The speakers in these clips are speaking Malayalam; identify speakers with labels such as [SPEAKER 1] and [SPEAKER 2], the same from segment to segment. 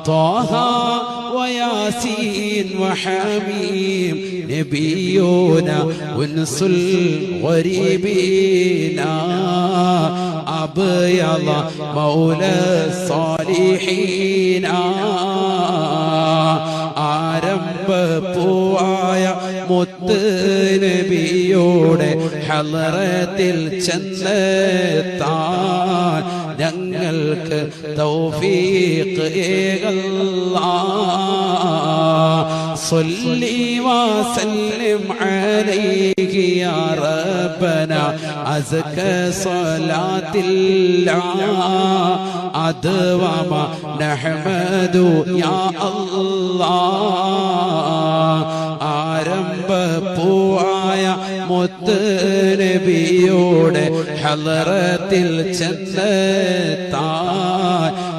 [SPEAKER 1] طه وياسين وحميم نبينا ونس الغريبين أبيض مولى الصالحين ആരംഭപ്പൂവായ മുത്ത് നബിയുടെ ഹളറത്തിൽ ചെന്നെത്താൻ ഞങ്ങൾക്ക് തൗഫീഖ് ഏകല്ലാഹ് സ്വല്ലി വസല്ലിം അലൈഹി യാ റബ്ബനാ അസ്ക സ്വലാത്തില്ലാഹ് അദ്വമ നഹ്മദു യാ അല്ലാഹ് ആരംഭപ്പൂവായ മുത്ത് നബിയുടെ ഹളറത്തിൽ ചെന്നെത്താൻ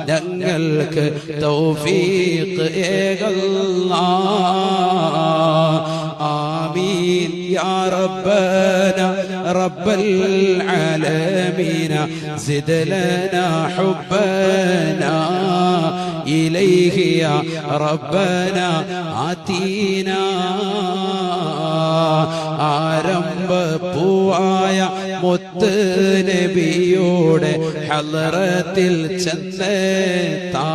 [SPEAKER 1] ഞങ്ങൾക്ക് തൗഫീഖ് ഏകല്ലാഹ് ആമീൻ യാ റബ്ബനാ റബ്ബൽ ആലമീന സിദ് ലനാ ഹുബ്ബനാ ഇലൈഹി യാ റബ്ബനാ ആതീനാ ആരംഭപ്പൂവായ മുത്ത് നബിയുടെ ഹളറത്തിൽ ചെന്നെത്താൻ